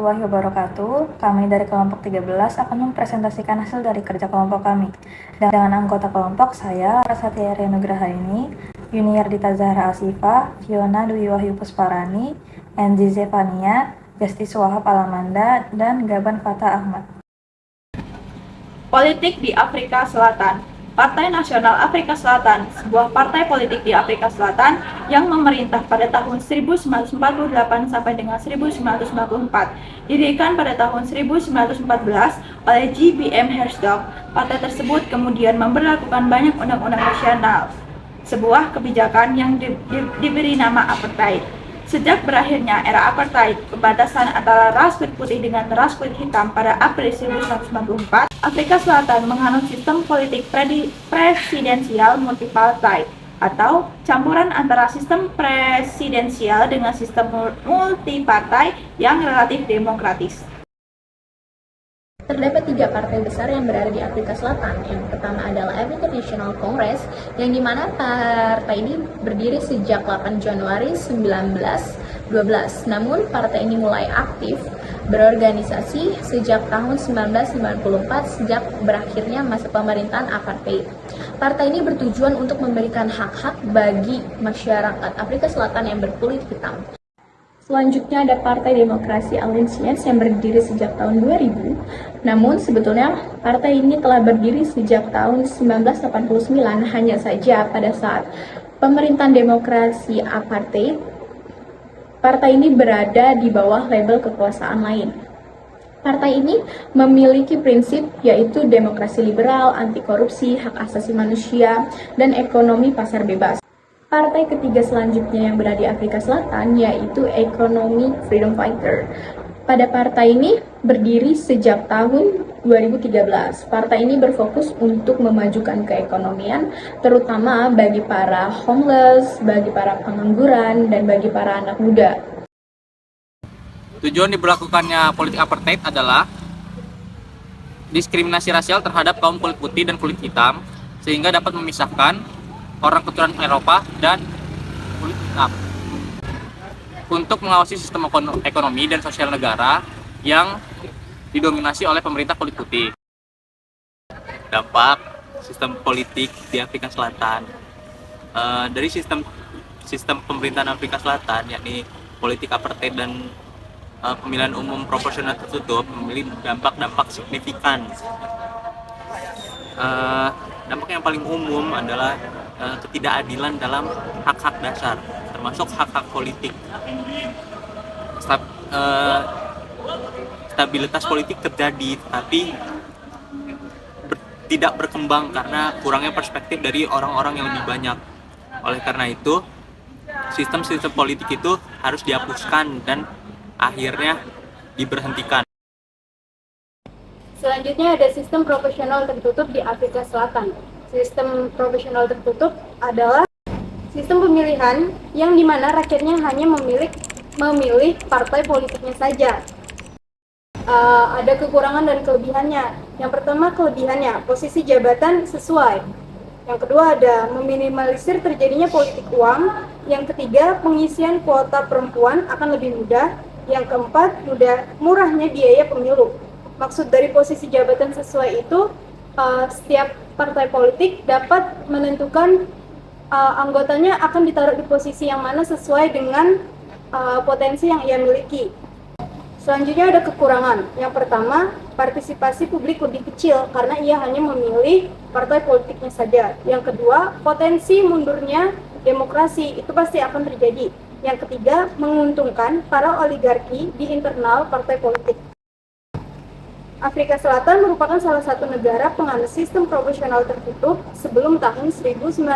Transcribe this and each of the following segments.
warahmatullahi wabarakatuh. Kami dari kelompok 13 akan mempresentasikan hasil dari kerja kelompok kami. Dengan anggota kelompok saya, Rasati Arya Nugrahaini, Yuniardita Zahra Asifa, Fiona Dwi Wahyu Pusparani, Enzi Zevania, Justice Wahab Alamanda, dan Gaban Fatah Ahmad. Politik di Afrika Selatan. Partai Nasional Afrika Selatan, sebuah partai politik di Afrika Selatan yang memerintah pada tahun 1948 sampai dengan 1994. Didirikan pada tahun 1914 oleh G.B.M. Herzog, partai tersebut kemudian memberlakukan banyak undang-undang nasional, sebuah kebijakan yang diberi nama apartheid. Sejak berakhirnya era apartheid, pembatasan antara ras kulit putih dengan ras kulit hitam pada April 1994, Afrika Selatan menganut sistem politik presidensial multipartai atau campuran antara sistem presidensial dengan sistem multipartai yang relatif demokratis. Terdapat 3 partai besar yang berada di Afrika Selatan. Yang pertama adalah African National Congress, yang dimana partai ini berdiri sejak 8 Januari 1912. Namun, partai ini mulai aktif berorganisasi sejak tahun 1994 sejak berakhirnya masa pemerintahan apartheid. Partai ini bertujuan untuk memberikan hak-hak bagi masyarakat Afrika Selatan yang berkulit hitam. Selanjutnya ada Partai Demokrasi Alliance yang berdiri sejak tahun 2000. Namun sebetulnya partai ini telah berdiri sejak tahun 1989, hanya saja pada saat pemerintahan demokrasi apartheid, partai ini berada di bawah label kekuasaan lain. Partai ini memiliki prinsip yaitu demokrasi liberal, anti korupsi, hak asasi manusia, dan ekonomi pasar bebas. Partai ketiga selanjutnya yang berada di Afrika Selatan yaitu Economic Freedom Fighter. Pada partai ini berdiri sejak tahun 2013. Partai ini berfokus untuk memajukan keekonomian, terutama bagi para homeless, bagi para pengangguran, dan bagi para anak muda. Tujuan diberlakukannya politik apartheid adalah diskriminasi rasial terhadap kaum kulit putih dan kulit hitam, sehingga dapat memisahkan orang keturunan Eropa dan kulit hitam untuk mengawasi sistem ekonomi dan sosial negara yang didominasi oleh pemerintah kulit putih. Dampak sistem politik di Afrika Selatan. Dari sistem pemerintahan Afrika Selatan, yakni politik apartheid dan pemilihan umum proporsional tertutup, memiliki dampak-dampak signifikan. Dampak yang paling umum adalah ketidakadilan dalam hak-hak dasar, termasuk hak-hak politik. Stabilitas politik terjadi, tapi tidak berkembang karena kurangnya perspektif dari orang-orang yang lebih banyak. Oleh karena itu, sistem-sistem politik itu harus dihapuskan dan akhirnya diberhentikan. Selanjutnya ada sistem proporsional tertutup di Afrika Selatan. Sistem proporsional tertutup adalah sistem pemilihan yang dimana rakyatnya hanya memilih partai politiknya saja. Ada kekurangan dan kelebihannya. Yang pertama kelebihannya, posisi jabatan sesuai. Yang kedua ada meminimalisir terjadinya politik uang. Yang ketiga pengisian kuota perempuan akan lebih mudah. Yang keempat murahnya biaya pemilu. Maksud dari posisi jabatan sesuai itu setiap partai politik dapat menentukan anggotanya akan ditaruh di posisi yang mana sesuai dengan potensi yang ia miliki. Selanjutnya ada kekurangan. Yang pertama, partisipasi publik lebih kecil karena ia hanya memilih partai politiknya saja. Yang kedua, potensi mundurnya demokrasi itu pasti akan terjadi. Yang ketiga, menguntungkan para oligarki di internal partai politik. Afrika Selatan merupakan salah satu negara penganut sistem proporsional tertutup sebelum tahun 1994.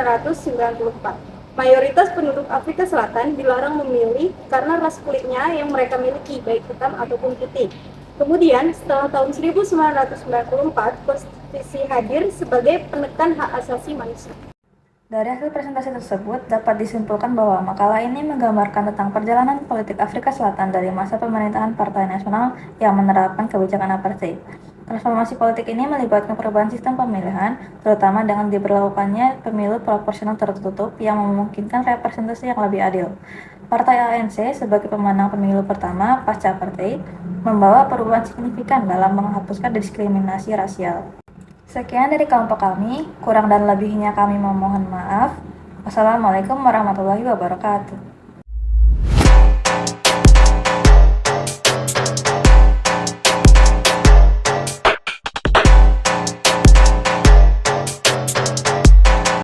Mayoritas penduduk Afrika Selatan dilarang memilih karena ras kulitnya yang mereka miliki, baik hitam ataupun putih. Kemudian, setelah tahun 1994, konstitusi hadir sebagai penekan hak asasi manusia. Dari hasil presentasi tersebut, dapat disimpulkan bahwa makalah ini menggambarkan tentang perjalanan politik Afrika Selatan dari masa pemerintahan Partai Nasional yang menerapkan kebijakan apartheid. Transformasi politik ini melibatkan perubahan sistem pemilihan, terutama dengan diberlakukannya pemilu proporsional tertutup yang memungkinkan representasi yang lebih adil. Partai ANC sebagai pemenang pemilu pertama pasca apartheid membawa perubahan signifikan dalam menghapuskan diskriminasi rasial. Sekian dari kelompok kami, kurang dan lebihnya kami memohon maaf. Wassalamualaikum warahmatullahi wabarakatuh.